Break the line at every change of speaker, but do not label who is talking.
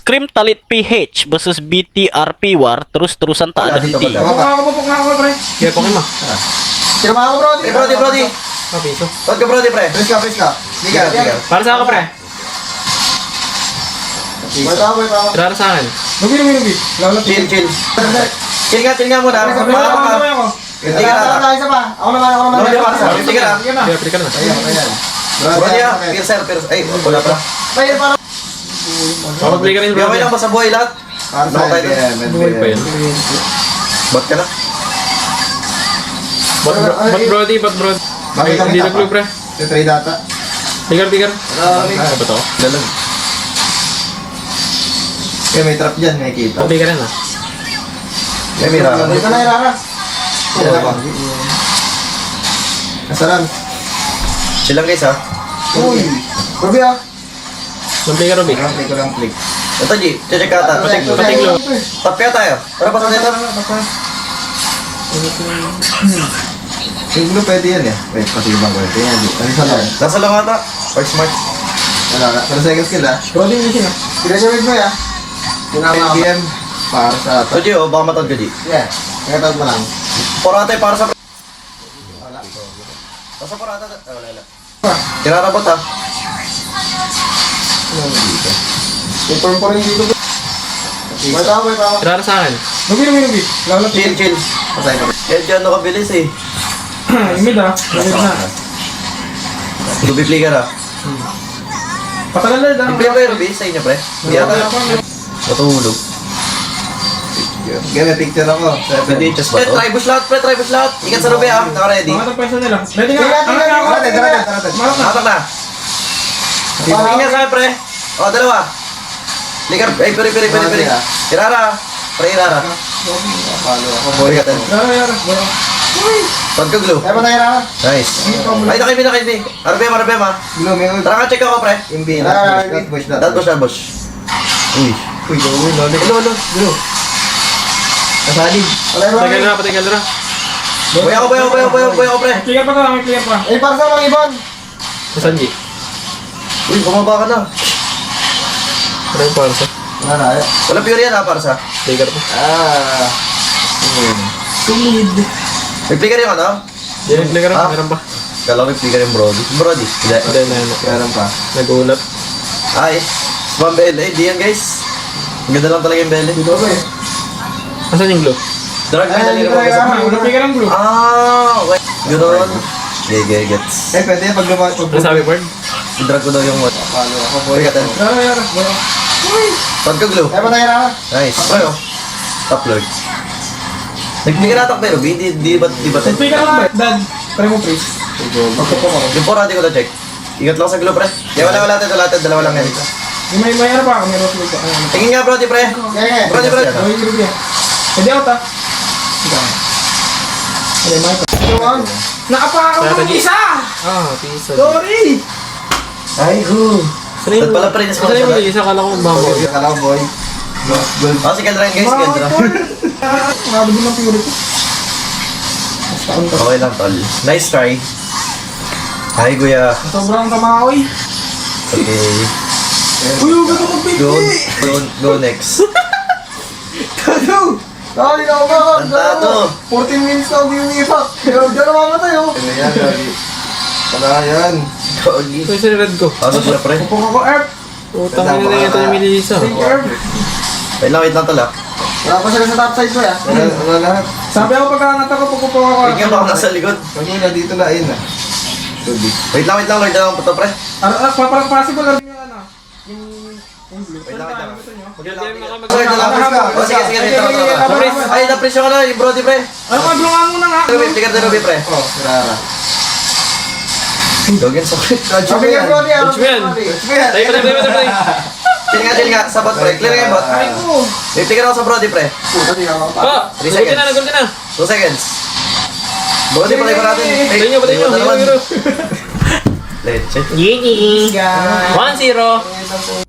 Scream Talit PH versus BTRP War, terus-terusan tak ada henti.
Pokok ako, pre.
Kaya pokok mo.
Sinama ako, Brody.
Brody.
Oh, piso.
Ba't ka Brody, pre?
Press ka. Liga.
Para sa ako, pre.
Wait ako.
Para sa akin.
Lugi. Lalo
Chill. Chill nga muna. Hindi ka na.
Isa pa. Ako naman.
Brody, para sa. Hindi ka na.
Kaya pre ka na.
Ayan.
Brody, piercer. Ay, wala pa.
Player para.
Mag-play ka rin, bro.
Gamay lang ba sa buhay lahat?
Para sa
Buhay pa yun.
Ba't ka na?
Ba't Brody?
Bakit kami
Hindi
tapa?
nag-clue, pre.
Try data.
Tigar. Ano ba to?
Dalag.
Kaya may trap dyan, may kita.
Play ka rin, ah.
May mira.
Dito na, Irara. Yan ako. Kasaran.
Chill lang guys ha.
Uy. Ruby ah.
Mag-play ka, Ruby.
Click ko lang click.
Ito G, check ata.
Patiglo.
Tap kaya tayo. Para pa sa dito.
Yung blue pwede yan eh. Wait, pati ibang pwede yan. Ano sa lang?
Nasa lang ata. Park smart.
Wala ka. Pero second skill ah.
Brody, hindi siya.
Pinasawid mo ya. 10 PM para sa
So G, baka matawag ka G.
Yeah. Nakatawag mo lang.
Porata para sa...
Wala.
Nasa porata. Wala. Kinarabot ha.
Inform ko rin dito. Wait ako.
Para sa akin.
Lugi. Lalo
Chill.
Patay ko.
Kaya dyan ano kabilis eh.
Imid, ah. Imid na.
Ruby play ka na.
Patagal na,
I-play kayo Ruby sa inyo pre. Hindi ata. Matulog.
Gana picture ako.
7 inches ba to? Tribus lahat. Ikat sa Ruby ha. Naka-ready.
Mga pwesto nila. Ready
Tara.
Hatak na. Tingin nga sa akin, pre. O, dalawa. Likar, ay, peri. Irara. Pre, Irara.
Palo ako.
Boy, katan. Pagka-glue.
Ay, patay na.
Nice. Ay, nakaibi. RBM ha.
Blue, may ult.
Tara nga, check ako, pre.
Imbi. Bush na.
Dad boss. Uy.
Uy, gawin.
Hello.
Kasali.
Patigil na.
Boy ako, pre.
Clear pa to, may clear pa.
Eh, para sa mga ibon.
Saan, G?
Uy, bumaba ka na.
Ano yung para sa?
Wala na.
Wala pure yan ha, para sa.
Tigar pa.
Tumid.
May play ka rin ano?
Yan, clear
Ah.
ka. Meron pa.
Kala ko may play ka rin Brody. Hindi.
Hindi na.
Meron pa.
Nag-uulap.
Ay, spam BL. Di yan guys. Ang ganda lang talaga yung BL.
Dito ba eh?
Asan yung glue?
Drag na
Ay,
dali
dito
mo.
na.
Ulap ka ng glue.
Okay. Ganoon. Gets.
Eh, pwede yan pag lumabas.
Ano sabi, Bird?
I-drag ko daw yung what.
Palo ako.
Boy, katan. Pagka-glue.
Eh, patay na.
Nice. Ayo. Top lord. Nagpili ka natak pero, di ba?
Play ka lang, Dad. Try mo, please.
Yung porati ko na check. Ingat lang sa glue, pre. Wala natin. Dalawa lang yan.
May ano pa ako, may rock pa.
Tingin nga, Brody, pre.
Okay.
Brody.
May glue yan. Pwede out, ah. May mic.
Nakapa ako ng isa!
Ah, pisa.
Sorry! Ay, go!
Dad pala, pre.
Saan yung mali? Isa kala ko bago.
Kala ko, boy. Gold.
Si Kendra yan, guys. Kendra.
Grabe din ang purity.
Okay lang, tol. Nice try. Hi, kuya.
Sobrang tamaoy.
Okay.
Uy, huwag ka magpinti!
Go next.
Ano? Dali na ako ba?
Tantado.
14 minutes na umiipak. Pero dyan na mamatay, oh. Ano yan, Dali? Wala yan.
Gogi.
Ito yung red ko.
Ano siya, pre?
Pupok ako, Erp.
Utang na ito yung Melissa.
Thank you, Erp.
Wait lang, tol, ah.
Wala pa sila sa top side ko, ya. Wala lahat.
Sabi ako pagkakangat ako, pupupok ako.
Wait nga, baka nasa likod.
Kanina dito na, ayun na. Tubig.
Wait lang, Lord. Alam mo to, pre.
Parang possible lang yung ano. Yung blue.
Wait lang.
Sige,
Oh, sige. Tara. Ay, na-presyo ka na, yung Brody, pre.
ano ka, blue nga muna nga.
Ruby, tigil na Ruby, pre.
Oh, Rara.
Dogin, sorry.
Sabi nga, Brody, ah.
Dodge mo yan. Tayo.
Chill nga, sa bot, pre. Clear nga yung bot.
Ay ko.
Tigil ako sa Brody, pre.
Puta, di ako pa.
Pa,
3
nagulti na.
2 seconds. Brody, patay ko natin.
Patay nyo.
Leche.
Yee! 1-0.